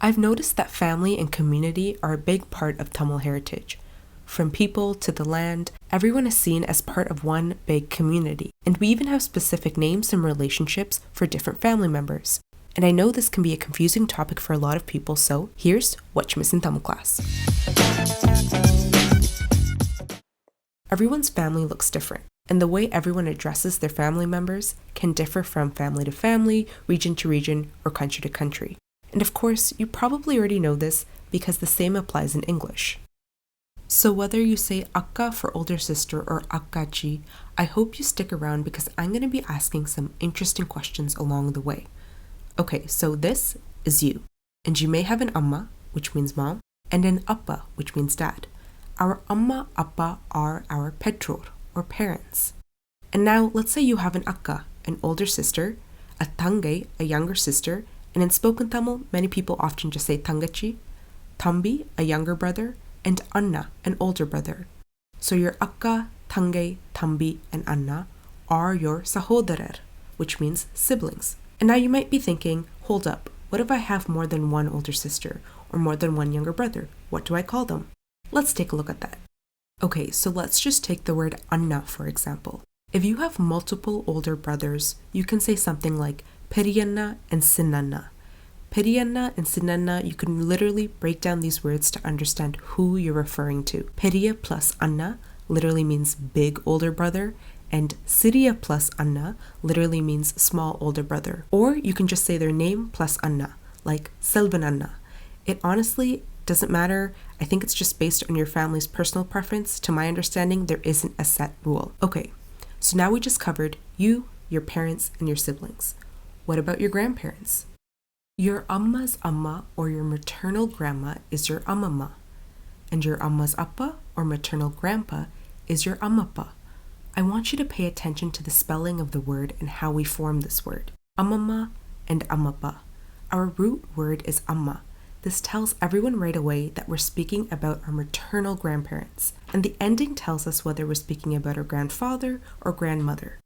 I've noticed that family and community are a big part of Tamil heritage. From people to the land, everyone is seen as part of one big community, and we even have specific names and relationships for different family members. And I know this can be a confusing topic for a lot of people, so here's what you miss in Tamil class. Everyone's family looks different, and the way everyone addresses their family members can differ from family to family, region to region, or country to country. And of course, you probably already know this because the same applies in English. So whether you say akka for older sister or akkachi, I hope you stick around because I'm going to be asking some interesting questions along the way. Okay, so this is you, and you may have an amma, which means mom, and an appa, which means dad. Our amma, appa are our petror, or parents. And now let's say you have an akka, an older sister, a tangay, a younger sister, and in spoken Tamil, many people often just say tangachi, tambi, a younger brother, and Anna, an older brother. So your akka, tangay, tambi, and Anna are your sahodarar, which means siblings. And now you might be thinking, hold up, what if I have more than one older sister or more than one younger brother? What do I call them? Let's take a look at that. Okay, so let's just take the word Anna for example. If you have multiple older brothers, you can say something like Periyanna and Sinanna. Periyanna and Sinanna, you can literally break down these words to understand who you're referring to. Periya plus Anna literally means big older brother, and Siriya plus Anna literally means small older brother. Or you can just say their name plus Anna, like Selvan Anna. It honestly doesn't matter. I think it's just based on your family's personal preference. To my understanding, there isn't a set rule. Okay, so now we just covered you, your parents, and your siblings. What about your grandparents? Your amma's amma or your maternal grandma is your ammama, and your amma's appa or maternal grandpa is your ammappa. I want you to pay attention to the spelling of the word and how we form this word. Ammama and ammappa. Our root word is amma. This tells everyone right away that we're speaking about our maternal grandparents, and the ending tells us whether we're speaking about our grandfather or grandmother.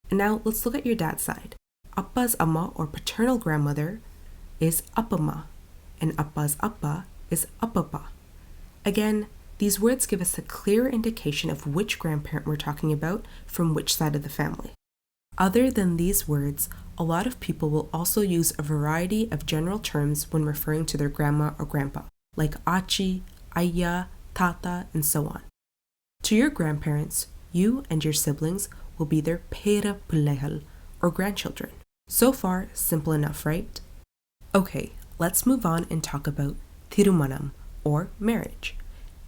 And now let's look at your dad's side. Appa's amma or paternal grandmother is appama, and appa's appa is appapa. Again, these words give us a clear indication of which grandparent we're talking about from which side of the family. Other than these words, a lot of people will also use a variety of general terms when referring to their grandma or grandpa, like achi, ayya, tata, and so on. To your grandparents, you and your siblings will be their pera pillehal, or grandchildren. So far, simple enough, right? Okay, let's move on and talk about thirumanam, or marriage.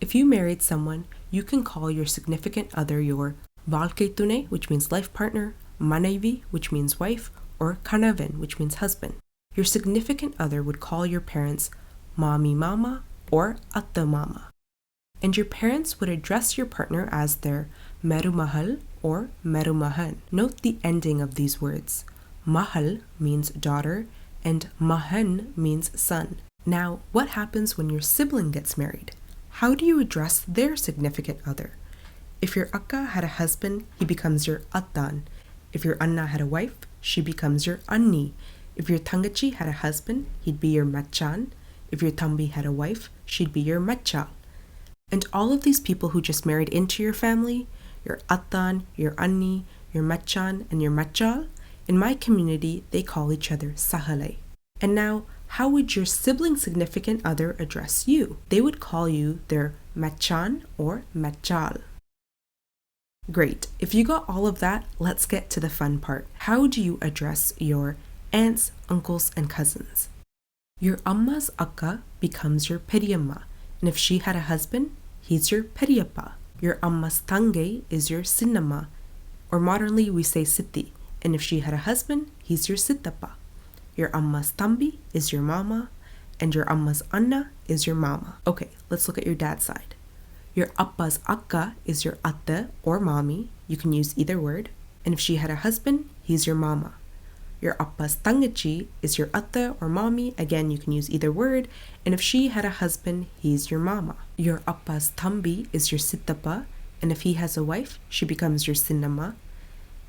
If you married someone, you can call your significant other your valkei tune, which means life partner, manaivi, which means wife, or kanavan, which means husband. Your significant other would call your parents mami mama or atta mama. And your parents would address your partner as their meru mahal or meru mahan. Note the ending of these words. Mahal means daughter, and mahan means son. Now, what happens when your sibling gets married? How do you address their significant other? If your akka had a husband, he becomes your attan. If your anna had a wife, she becomes your anni. If your tangachi had a husband, he'd be your machan. If your tambi had a wife, she'd be your machal. And all of these people who just married into your family, your attan, your anni, your machan, and your machal, in my community, they call each other sahalay. And now, how would your sibling significant other address you? They would call you their machan or machal. Great. If you got all of that, let's get to the fun part. How do you address your aunts, uncles, and cousins? Your amma's akka becomes your periyamma, and if she had a husband, he's your periyappa. Your amma's tangay is your sinnamma, or modernly we say sitti, and if she had a husband, he's your sittappa. Your amma's tambi is your mama, and your amma's anna is your mama. Okay, let's look at your dad's side. Your appa's akka is your atte or mommy. You can use either word. And if she had a husband, he's your mama. Your appa's tangachi is your atte or mommy. Again, you can use either word. And if she had a husband, he's your mama. Your appa's tambi is your sittappa. And if he has a wife, she becomes your sinnamma.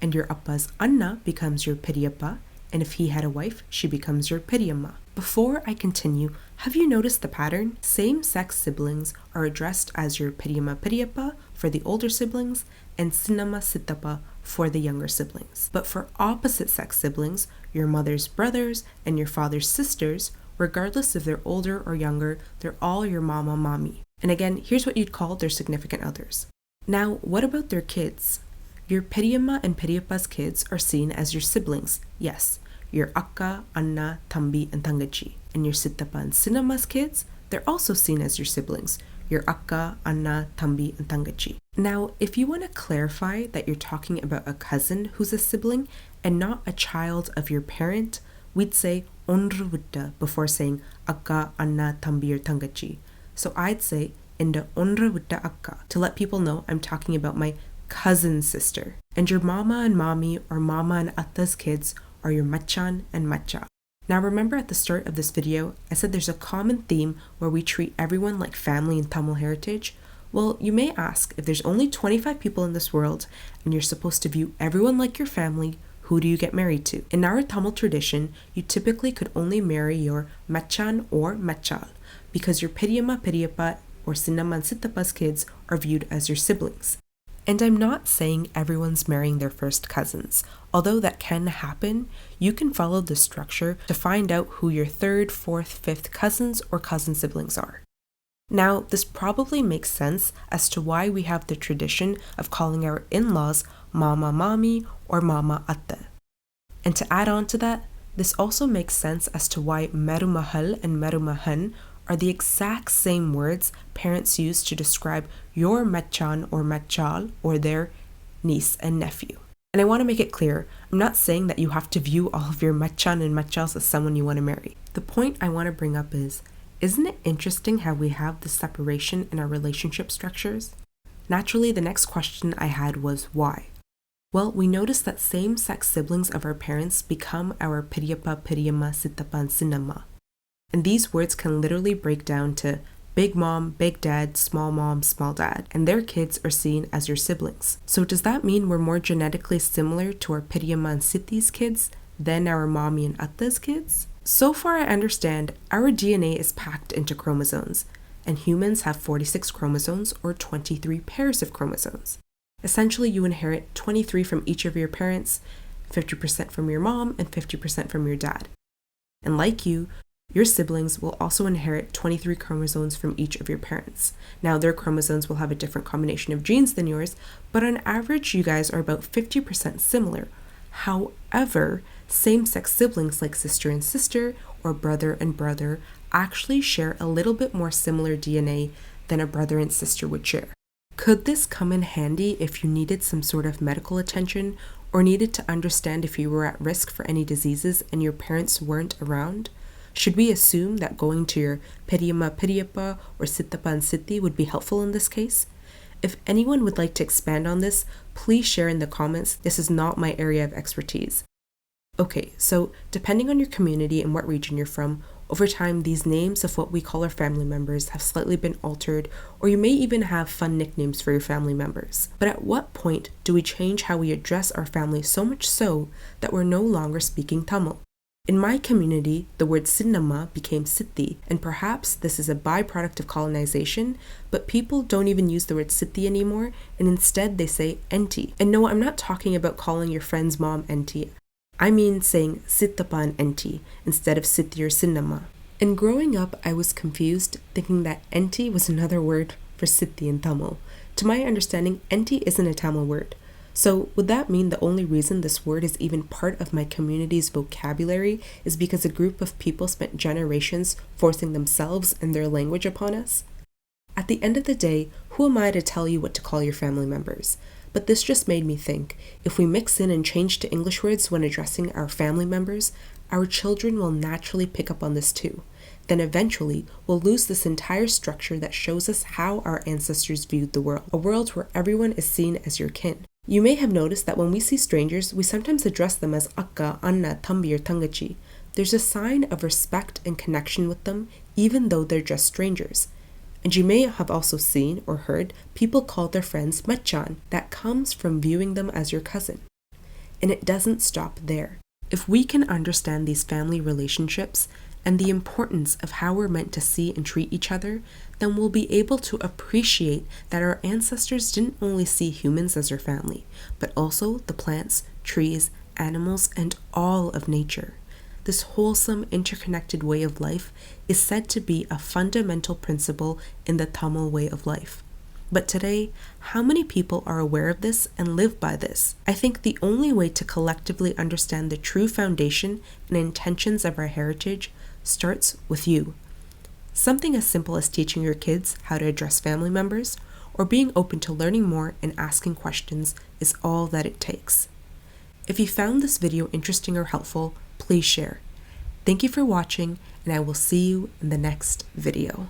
And your appa's anna becomes your periyappa. and if he had a wife, she becomes your Piriyamma. Before I continue, have you noticed the pattern? Same-sex siblings are addressed as your Piriyamma Piriyappa for the older siblings and Sinnamma Sittappa for the younger siblings. But for opposite-sex siblings, your mother's brothers and your father's sisters, regardless if they're older or younger, they're all your Mama Mami. And again, here's what you'd call their significant others. Now, what about their kids? Your Piriyamma and Piriyappa's kids are seen as your siblings, yes, your Akka, Anna, Tambi, and Tangachi. And your Sittappa and Sinnamma's kids, they're also seen as your siblings, your Akka, Anna, Tambi, and Tangachi. Now, if you want to clarify that you're talking about a cousin who's a sibling and not a child of your parent, we'd say Onruvutta before saying Akka, Anna, Tambi, or Tangachi. So I'd say Inda Onruvutta Akka to let people know I'm talking about my cousin sister. And your Mama and Mami or Mama and Atta's kids are your Machan and Macha. Now remember at the start of this video, I said there's a common theme where we treat everyone like family in Tamil heritage. Well, you may ask, if there's only 25 people in this world and you're supposed to view everyone like your family, who do you get married to? In our Tamil tradition, you typically could only marry your Machan or Machal because your Piriyamma Piriyappa or Sinnamma and Sittappa's kids are viewed as your siblings. And I'm not saying everyone's marrying their first cousins. Although that can happen, you can follow the structure to find out who your third, fourth, fifth cousins or cousin siblings are. Now, this probably makes sense as to why we have the tradition of calling our in-laws Mama Mami or Mama Atta. And to add on to that, this also makes sense as to why Merumahal and Merumahan are the exact same words parents use to describe your Machan or Machal or their niece and nephew. And I want to make it clear, I'm not saying that you have to view all of your Machan and Machals as someone you want to marry. The point I want to bring up is, isn't it interesting how we have this separation in our relationship structures? Naturally, the next question I had was why? Well, we noticed that same-sex siblings of our parents become our Piriyappa, Piriyamma, Sittappa, and Sinnamma. And these words can literally break down to big mom, big dad, small dad, and their kids are seen as your siblings. So does that mean we're more genetically similar to our Piriyamma and Sitti's kids than our Mami and Atta's kids? So far I understand, our DNA is packed into chromosomes, and humans have 46 chromosomes or 23 pairs of chromosomes. Essentially, you inherit 23 from each of your parents, 50% from your mom, and 50% from your dad. And like you, your siblings will also inherit 23 chromosomes from each of your parents. Now, their chromosomes will have a different combination of genes than yours, but on average, you guys are about 50% similar. However, same-sex siblings like sister and sister or brother and brother actually share a little bit more similar DNA than a brother and sister would share. Could this come in handy if you needed some sort of medical attention or needed to understand if you were at risk for any diseases and your parents weren't around? Should we assume that going to your Piriyamma Piriyappa or Sittappa and Sitti would be helpful in this case? If anyone would like to expand on this, please share in the comments. This is not my area of expertise. Okay, so depending on your community and what region you're from, over time these names of what we call our family members have slightly been altered, or you may even have fun nicknames for your family members. But at what point do we change how we address our family so much so that we're no longer speaking Tamil? In my community, the word Sinnamma became Sitti, and perhaps this is a byproduct of colonization, but people don't even use the word Sitti anymore, and instead they say Enti. And no, I'm not talking about calling your friend's mom Enti. I mean saying Sittappa and Enti instead of Sitti or Sinnamma. And growing up, I was confused, thinking that Enti was another word for Sitti in Tamil. To my understanding, Enti isn't a Tamil word. So would that mean the only reason this word is even part of my community's vocabulary is because a group of people spent generations forcing themselves and their language upon us? At the end of the day, who am I to tell you what to call your family members? But this just made me think, if we mix in and change to English words when addressing our family members, our children will naturally pick up on this too. Then eventually, we'll lose this entire structure that shows us how our ancestors viewed the world, a world where everyone is seen as your kin. You may have noticed that when we see strangers, we sometimes address them as Akka, Anna, Tambi, or Tangachi. There's a sign of respect and connection with them, even though they're just strangers. And you may have also seen or heard people call their friends Machan. That comes from viewing them as your cousin. And it doesn't stop there. If we can understand these family relationships and the importance of how we're meant to see and treat each other, then we'll be able to appreciate that our ancestors didn't only see humans as their family, but also the plants, trees, animals, and all of nature. This wholesome, interconnected way of life is said to be a fundamental principle in the Tamil way of life. But today, how many people are aware of this and live by this? I think the only way to collectively understand the true foundation and intentions of our heritage starts with you. Something as simple as teaching your kids how to address family members or being open to learning more and asking questions is all that it takes. If you found this video interesting or helpful, please share. Thank you for watching, and I will see you in the next video.